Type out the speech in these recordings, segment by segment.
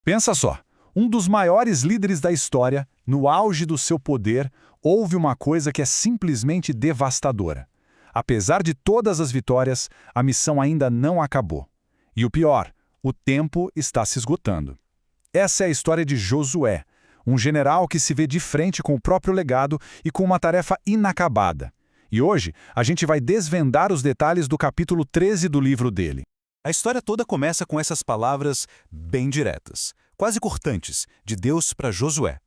Pensa só, um dos maiores líderes da história, no auge do seu poder, houve uma coisa que é simplesmente devastadora. Apesar de todas as vitórias, a missão ainda não acabou. E o pior, o tempo está se esgotando. Essa é a história de Josué, um general que se vê de frente com o próprio legado e com uma tarefa inacabada. E hoje, a gente vai desvendar os detalhes do capítulo 13 do livro dele. A história toda começa com essas palavras bem diretas, quase cortantes, de Deus para Josué.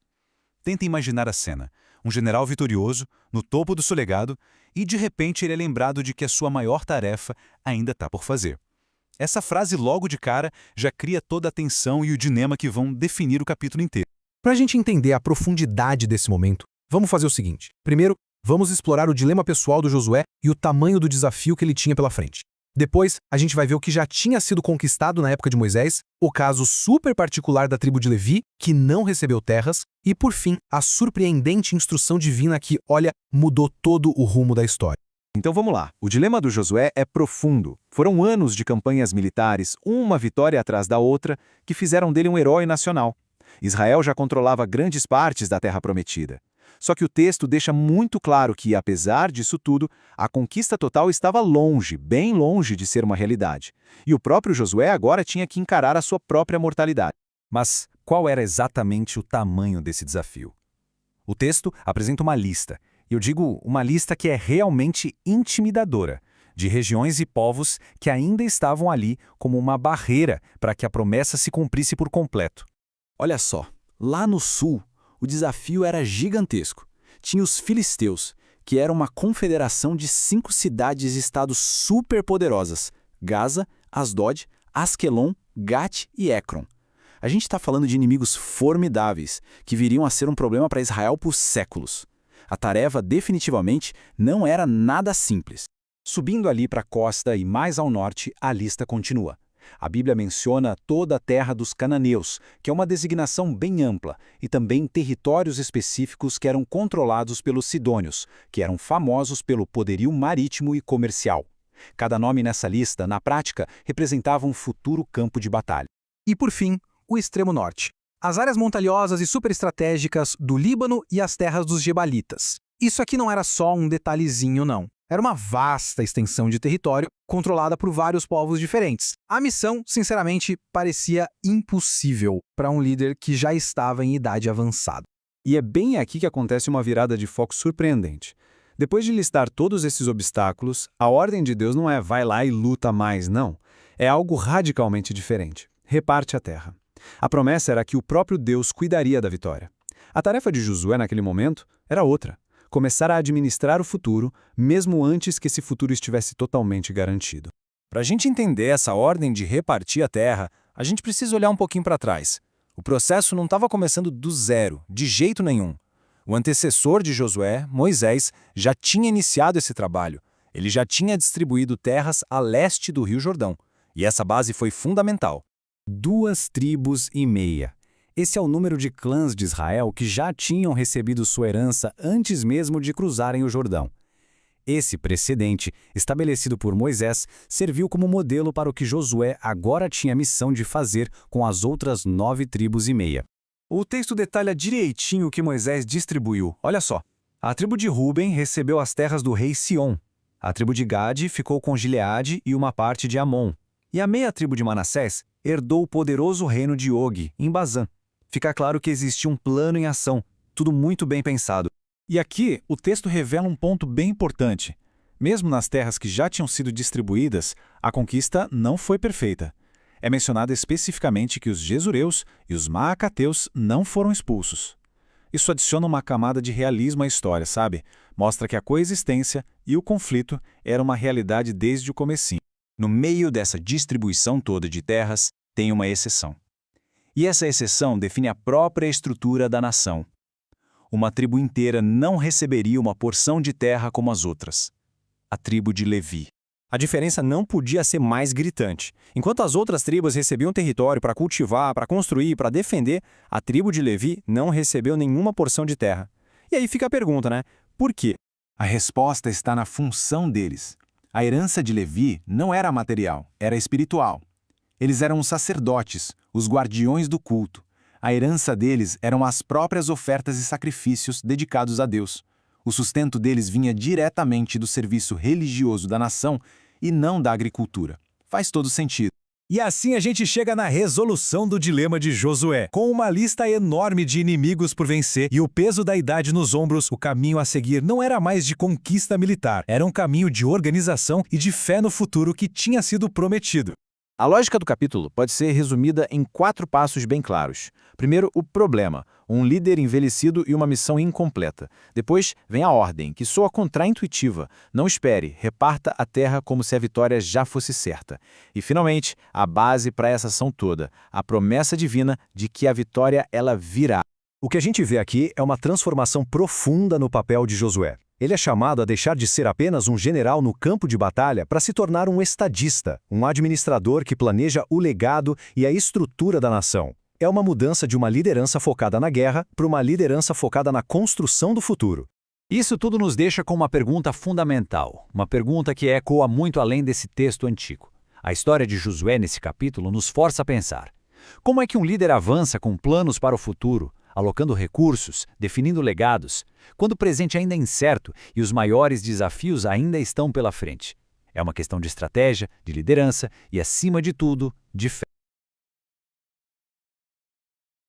Tenta imaginar a cena. Um general vitorioso, no topo do seu legado, e de repente ele é lembrado de que a sua maior tarefa ainda está por fazer. Essa frase logo de cara já cria toda a tensão e o dilema que vão definir o capítulo inteiro. Para a gente entender a profundidade desse momento, vamos fazer o seguinte. Primeiro, vamos explorar o dilema pessoal do Josué e o tamanho do desafio que ele tinha pela frente. Depois, a gente vai ver o que já tinha sido conquistado na época de Moisés, o caso super particular da tribo de Levi, que não recebeu terras, e, por fim, a surpreendente instrução divina que, olha, mudou todo o rumo da história. Então vamos lá. O dilema do Josué é profundo. Foram anos de campanhas militares, uma vitória atrás da outra, que fizeram dele um herói nacional. Israel já controlava grandes partes da Terra Prometida. Só que o texto deixa muito claro que, apesar disso tudo, a conquista total estava longe, bem longe de ser uma realidade. E o próprio Josué agora tinha que encarar a sua própria mortalidade. Mas qual era exatamente o tamanho desse desafio? O texto apresenta uma lista, e eu digo uma lista que é realmente intimidadora, de regiões e povos que ainda estavam ali como uma barreira para que a promessa se cumprisse por completo. Olha só, lá no sul, o desafio era gigantesco. Tinha os filisteus, que eram uma confederação de 5 cidades-estados superpoderosas: Gaza, Asdod, Asquelon, Gat e Ecrom. A gente está falando de inimigos formidáveis, que viriam a ser um problema para Israel por séculos. A tarefa definitivamente não era nada simples. Subindo ali para a costa e mais ao norte, a lista continua. A Bíblia menciona toda a terra dos cananeus, que é uma designação bem ampla, e também territórios específicos que eram controlados pelos sidônios, que eram famosos pelo poderio marítimo e comercial. Cada nome nessa lista, na prática, representava um futuro campo de batalha. E, por fim, o extremo norte. As áreas montanhosas e superestratégicas do Líbano e as terras dos Gebalitas. Isso aqui não era só um detalhezinho, não. Era uma vasta extensão de território controlada por vários povos diferentes. A missão, sinceramente, parecia impossível para um líder que já estava em idade avançada. E é bem aqui que acontece uma virada de foco surpreendente. Depois de listar todos esses obstáculos, a ordem de Deus não é vai lá e luta mais, não. É algo radicalmente diferente. Reparte a terra. A promessa era que o próprio Deus cuidaria da vitória. A tarefa de Josué naquele momento era outra: começar a administrar o futuro, mesmo antes que esse futuro estivesse totalmente garantido. Para a gente entender essa ordem de repartir a terra, a gente precisa olhar um pouquinho para trás. O processo não estava começando do zero, de jeito nenhum. O antecessor de Josué, Moisés, já tinha iniciado esse trabalho. Ele já tinha distribuído terras a leste do Rio Jordão. E essa base foi fundamental. 2,5 tribos. Esse é o número de clãs de Israel que já tinham recebido sua herança antes mesmo de cruzarem o Jordão. Esse precedente, estabelecido por Moisés, serviu como modelo para o que Josué agora tinha a missão de fazer com as outras 9,5 tribos. O texto detalha direitinho o que Moisés distribuiu. Olha só, a tribo de Ruben recebeu as terras do rei Sion. A tribo de Gade ficou com Gileade e uma parte de Amon. E a meia tribo de Manassés herdou o poderoso reino de Og, em Bazã. Fica claro que existia um plano em ação, tudo muito bem pensado. E aqui, o texto revela um ponto bem importante. Mesmo nas terras que já tinham sido distribuídas, a conquista não foi perfeita. É mencionado especificamente que os Gesureus e os Maacateus não foram expulsos. Isso adiciona uma camada de realismo à história, sabe? Mostra que a coexistência e o conflito eram uma realidade desde o comecinho. No meio dessa distribuição toda de terras, tem uma exceção. E essa exceção define a própria estrutura da nação. Uma tribo inteira não receberia uma porção de terra como as outras: a tribo de Levi. A diferença não podia ser mais gritante. Enquanto as outras tribos recebiam território para cultivar, para construir, para defender, a tribo de Levi não recebeu nenhuma porção de terra. E aí fica a pergunta, né? Por quê? A resposta está na função deles. A herança de Levi não era material, era espiritual. Eles eram os sacerdotes, os guardiões do culto. A herança deles eram as próprias ofertas e sacrifícios dedicados a Deus. O sustento deles vinha diretamente do serviço religioso da nação e não da agricultura. Faz todo sentido. E assim a gente chega na resolução do dilema de Josué. Com uma lista enorme de inimigos por vencer e o peso da idade nos ombros, o caminho a seguir não era mais de conquista militar, era um caminho de organização e de fé no futuro que tinha sido prometido. A lógica do capítulo pode ser resumida em 4 passos bem claros. Primeiro, o problema, um líder envelhecido e uma missão incompleta. Depois, vem a ordem, que soa contraintuitiva. Não espere, reparta a terra como se a vitória já fosse certa. E, finalmente, a base para essa ação toda, a promessa divina de que a vitória ela virá. O que a gente vê aqui é uma transformação profunda no papel de Josué. Ele é chamado a deixar de ser apenas um general no campo de batalha para se tornar um estadista, um administrador que planeja o legado e a estrutura da nação. É uma mudança de uma liderança focada na guerra para uma liderança focada na construção do futuro. Isso tudo nos deixa com uma pergunta fundamental, uma pergunta que ecoa muito além desse texto antigo. A história de Josué nesse capítulo nos força a pensar. Como é que um líder avança com planos para o futuro, alocando recursos, definindo legados, quando o presente ainda é incerto e os maiores desafios ainda estão pela frente? É uma questão de estratégia, de liderança e, acima de tudo, de fé.